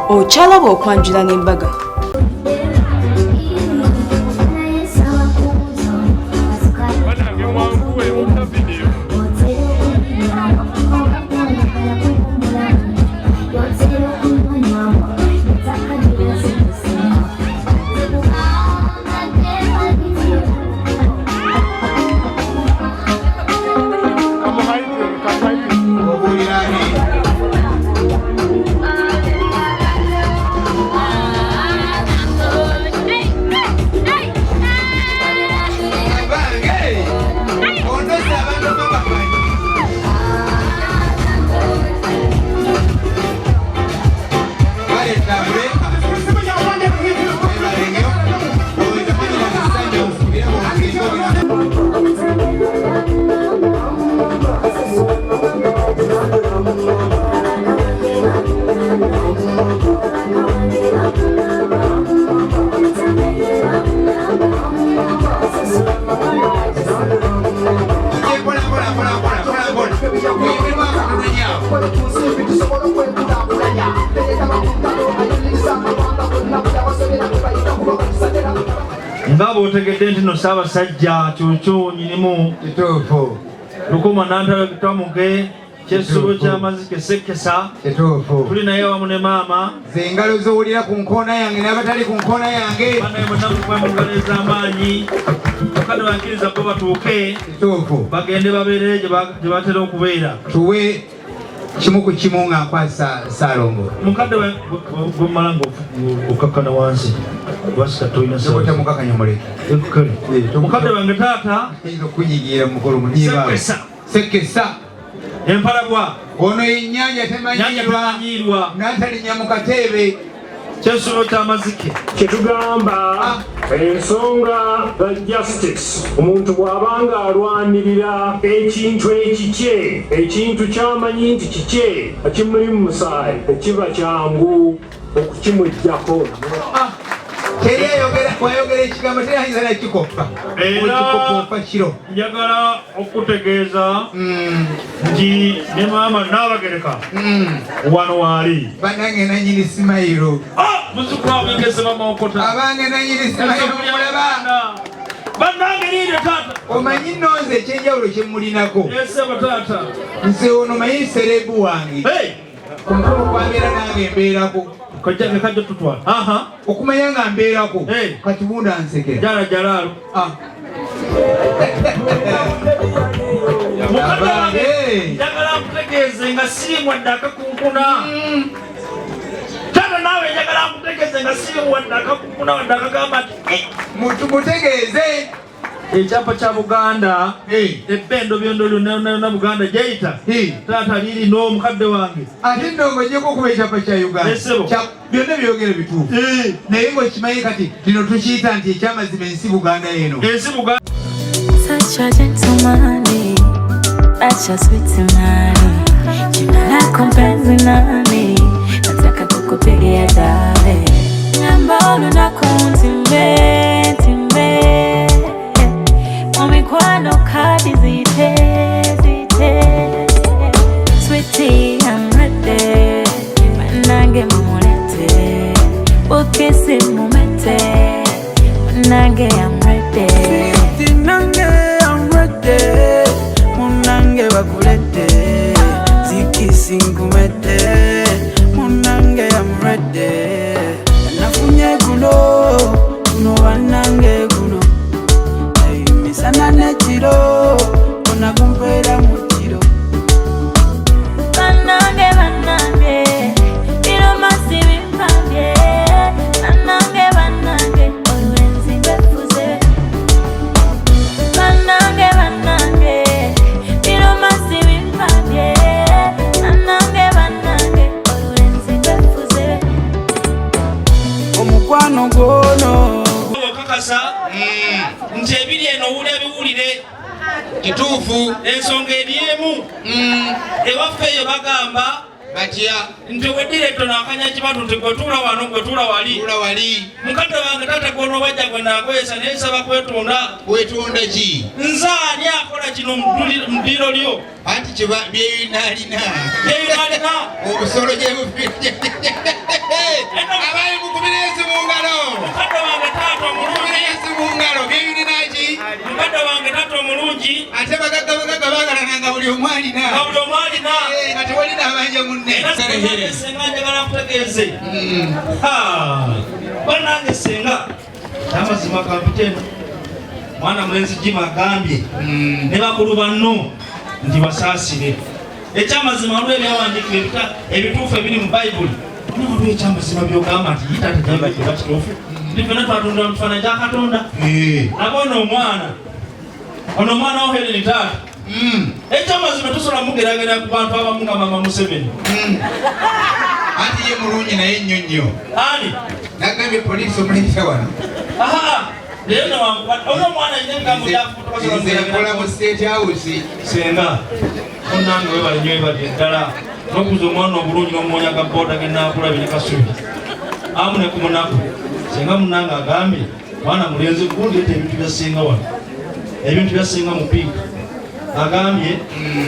Okyalaba okwanjula n'embaga. Ngabo otegedde nti no Ssaabasajja Cuucu nyinimu kituufu Lukuma Nantalo Kitamuge Kyesulo ky'Amazike Sekesa kituufu tuli naye wamu ne maama z'engalo z'owulira ku nkoona yange n'abatali ku nkoona yange banaye bonna mukwemugala ez'amaanyi okadde bakkiriza bo batuuke kituufu bagende babeere gye batera okubeera tuwe kimu ku kimu nga nkwasa Saalongo mukadde gwemmala ng'okakkana wansi wasika tolina sabutamukakanya muleke mukadde wange taata okunyigira mu mukolo muniba Sekesa Empalabwa ono ennyanja temanyirwa n'atalinya mu kateebe Kyesulo ky'Amazike kyetugamba ensonga za justice omuntu bw'abanga alwanirira ekintu ekikye ekintu ky'amanyi nti kikye ekimuli mu musaayi ekiba kyangu okukimujjako wayogera ekigambo terayinza nakikoppa okikoppa kiro njagala okutegeeza nti ne maama n'abagereka wano waali banange nanyini Simayiro musuku abengeze bamaokota abange nanyini Simayiro mulaba bannange liire taata omanyi nonze ekyenjawulo kyemulinako esebo taata nze ono manyi serebu wange omukulu kwabeera nange mbeerako kajjange kajja tutwala okumanya nga mbeerako kati bunda nsekera jala jalaalo mukadde wange njagala nkutegeeze nga siri wadde akakunkuna taata naawe njagala nkutegeeze nga siri wadde akakunkuna wadde akagamba nti mutegeeze ekyapa kya Buganda ebbendo byondo lyonna Buganda gyeyita taata lirina omukadde wange ate ndongo gyeko okuba ekyapa kya Uganda byonna byogere bituufu naye ng'okimanyi kati lino tukiyita nti ekyamazima ensi Buganda eno ensi Buganda. Such a gentleman, such a sweet man. Jina lako mpenzi nani, nataka kukupigia dale. Mbona nakuntimbe timbe, mikwano kadi zite zite. Sweetie, I'm ready, manange mumulete, ukisi mumete, manange I'm ready. Munange bakulete zikisingumete munange amrede nafunye kuno banange kuno misana nekiro kona kumpera mukiro banange iro masibi mpambye banange olwenzi befuze banange iro masibi mpambye banange olwenzi befuze omukwano gwono okakasa nti ebiri eno owulya biwulire kituufu ensonga ebyemu ewaffe eyo bagamba batya nti weddireto nakanya kibatu nti gwetuula wano gwetuula wali mukadde wange taata gwono bajja gwe nakwesa nensaba wetunda ki nze ani akola kino mu ddiro lyo anti byeyinaalina byeyinaalina obusolo gyebufire buli omwalina nga tewali n'abanja munne senga njagala nkutegeeze banange senga amazima kampiteno mwana mulenzi Jima agambye ne bakulu banno nti basaasire ekyamazima olwo ebyawandikibwa ebituufu ebiri mu bayibuli nolwo ekyamazima byogamba nti yitatejabakiba kituufu ndifena twatunda mu kifaananyi kya Katonda nabo ono omwana wo Helen taata ekyamazima tusobola mugeragera ku bantu abamu nga Mama Museveni anti ye mulungi naye nnyo nnyo ani nagambye poliisi omulekisa wano nkola mu state house senga onange webale nyo webali eddala nokuza omwana obulungi n'omumonya ga boda genakulabye ne kasubi amu ne ku munaku senga munange agambye mwana mulenzi kundeeta ebintu byasenga wano ebintu byasenga mu piika agambye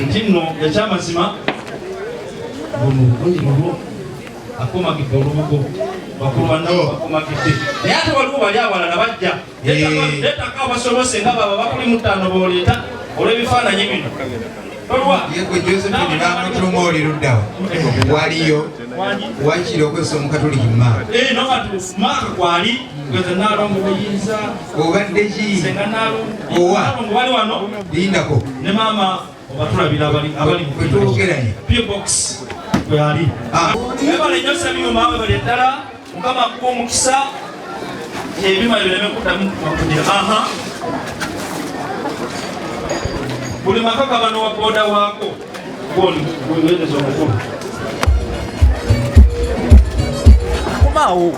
nti nno ekyamazima luno bulungi lulwo akomagidde olubugo bakulu bannabo bakomagidde naye ate waliwo bali awalala bajja leetako abasobose nga baba bakuli mu ttaano booleeta olw'ebifaananyi bino olwa yego Josephine bamutuma oli luddawa waliyo wakiri okozesa omukatoliki maaka nobatu maaka kwali geze naalongo beyinza obadde ki senga naalongo wali wano lindako ne maama obatulabira abali kwetwogeranye P-box kweyali ebale nyo Sabyuma webali eddala Mukama akuwa omukisa ebima bireme kuddamu kugira buli maka gabano wa boda waako gwendeza omukulu kumaawo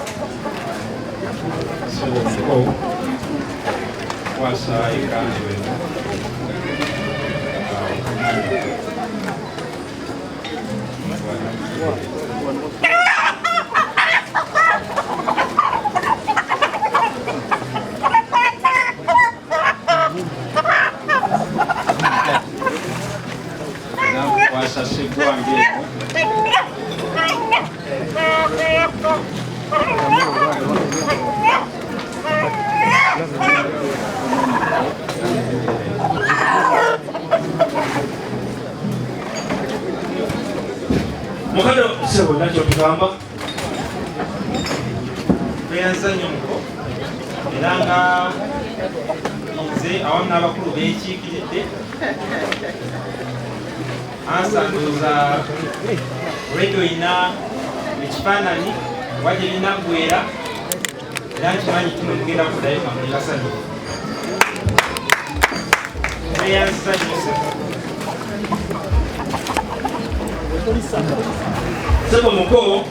mukado sebo nakyo tugamba tweyanzanya omuko era nga nze awamu n'abakulu bekiikiridde ansanduza radio ina ekifaananyi wajja linaggwera era nkimanyi kino mugenda kuddayo kamulibasanyi tweyanzanyuse sebo muko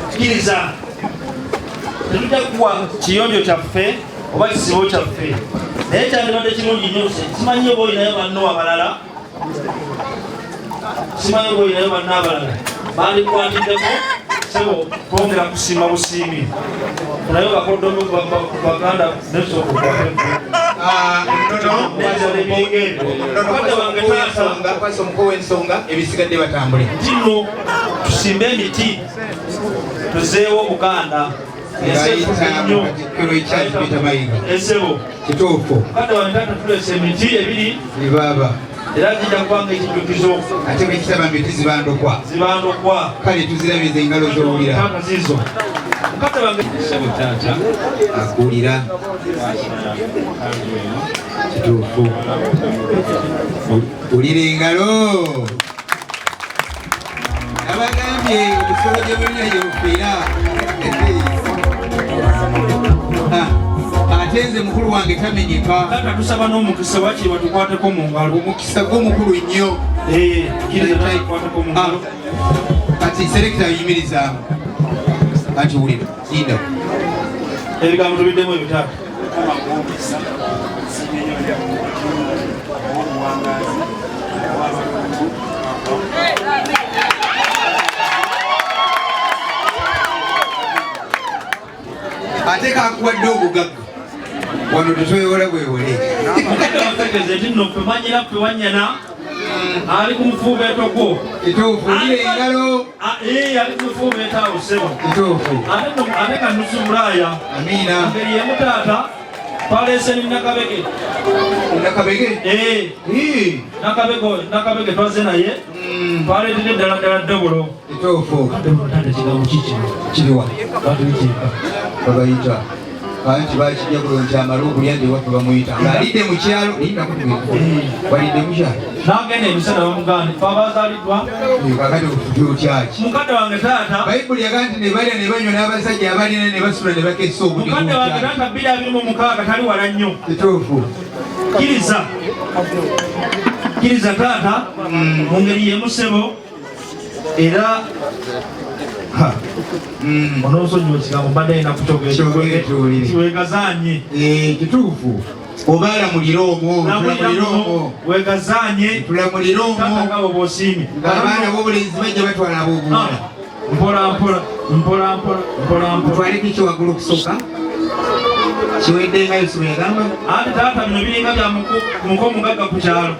kkiriza tetujja kuwa kiyonjo kyaffe oba kisibo kyaffe naye kyandibadde kirungi nnyo simanyi oba olinayo banno abalala simanyi oba olinayo banno abalala bandikwatiddeko sebo twongera kusiima busiimi naye bakoddomo baganda kwasa omuko w'ensonga ebisigadde batambule nno tusimbe emiti tuzeewo Buganda katikkiro ekyazibita mayiga esebo kituufu kati wantata tulesa emiti ebiri bibaaba era kijja kubanga ekijjukizo ate bwekitaba miti zibandokwa kale tuzirabiza engalo z'owulira zizo mukate wange akulira kituufu ulira engalo abagambye obusolo gye bulina gye bufiira ate nze mukulu wange tamenyeka kata tusaba n'omukisa wakiri batukwateko mu ngalo omukisa gw'omukulu nnyo kati selekita yimirizaamu ati wulira linda ebigambo tubiddemu ebitaata ate kakuwadde obugagga wano tetwewola bwewole bategeze nti nno ffe manyira ffe wanyana ali ku mufuubeeto gwo kituufu olira engalo ali ku mufuubeeto awo sebo kituufu ate ka nusu bulaaya amiina ngeri yemu taata Twalese ni Nakabege. Nakabege? Nakabege twaze naye. Twaletedde ddala ddobolo. Ekyofu. Ate kigambo kiki? Kiriwa. Batuyita. Babayita. Anti bakijja kulonja amalungu lyandi watu bamuyita. Alidde mu kyalo. Walidde mu kyalo. N'agenda emisana bamugane. Twabazaalibwa. Kakati okutuyo kyaki. Mukadde wange taata. Bayibuli yaga nti ne balya ne banywa n'abasajja abalina ne basula ne bakessa obudde. Mukadde wange taata 226 tali wala nnyo. Ekyofu. Kiriza taata mu ngeri y'emu ssebo era onoosonyiwa ekigambo mbadde ina kukiwegazaanye kituufu obaala muliro omwo wegazaanye tulamuliro omwo bw'osiimye abaana b'obulenzi bajja batwala ab'obuwala mpola twaleko ekyo waggulu okusooka kiweddenga Yusufu yagamba anti taata bino biringa bya muko omugagga ku kyalo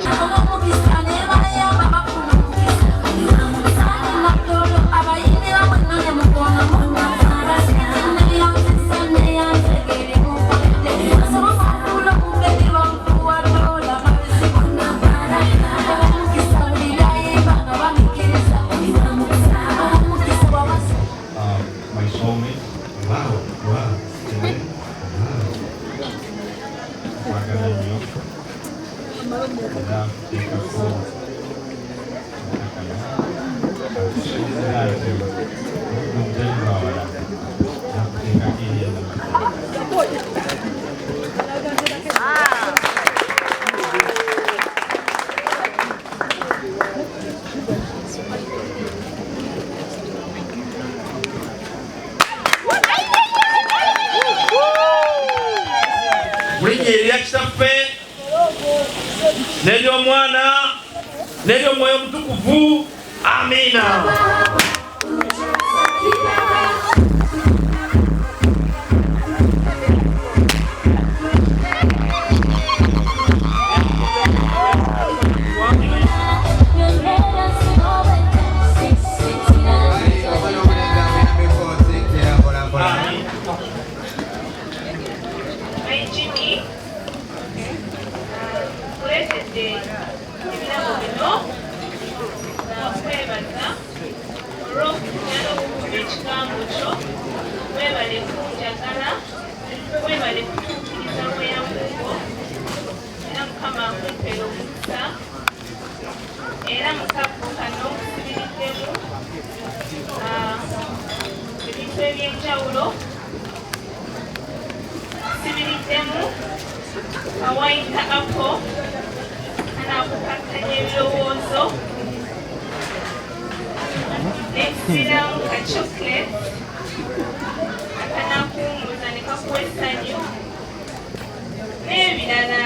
N'ery'omwana n'ery'omwoyo omutukuvu amina. Era mukapu kano sibiritemu ebintu ebyenjawulo sibiritemu awayita apo anakukakkanya ebirowoozo nekusiramu ka chocolate akanakuwummuza ne kakuwa essanyu n'ebirala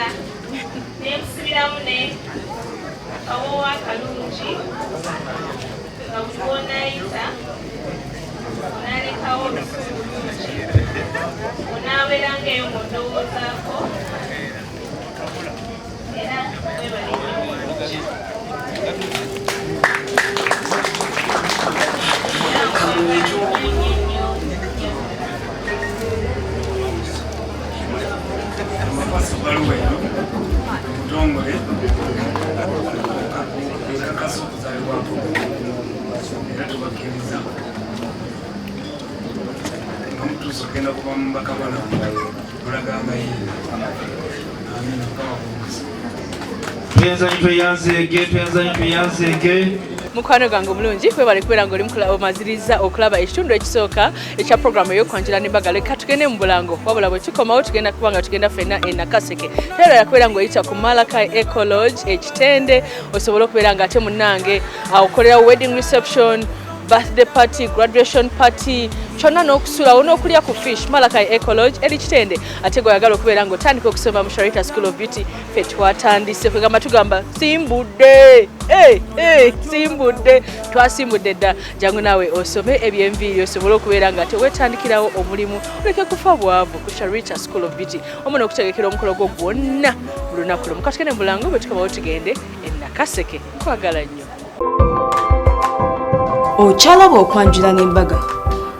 nekusibiramu ne kawowa akalungi nga buli w'onaayita onaalekawo olusuku lungi onaabeeranga eyo ng'ondowoozaako era webale mukwano gwange omulungi kwebale kubeera nga oli omaziriza okulaba ekitundu ekisooka ekya programu ey'okwanjula n'embaga leka tugende mu bulango wabula bwe kikomawo tugenda kuba nga tugenda ffenna e Nakaseke era kubeera ng'oyita ku Malachi Eco Lodge ekitende osobole okubeera nga ate munnange okolerawo wedding reception, birthday party, graduation party, kyonna n'okusulawo n'okulya ku fish Malachi Eco Lodge eri kitende ate gw'oyagala okubeera ng'otandika okusoma mu Sharita School of Beauty fe twatandise kwegamba tugamba simbudde simbudde twasimbudde dda jangu naawe osome ebyenviiri osobole okubeera nga teweetandikirawo omulimu oleke kufa bwavu ku Sharita School of Beauty omuna okutegekera omukolo gwo gwonna mu lunaku lumu katukene mu bulango bwe tukomawo tugende e Nakaseke nkwagala nnyo okyalaba okwanjula n'embaga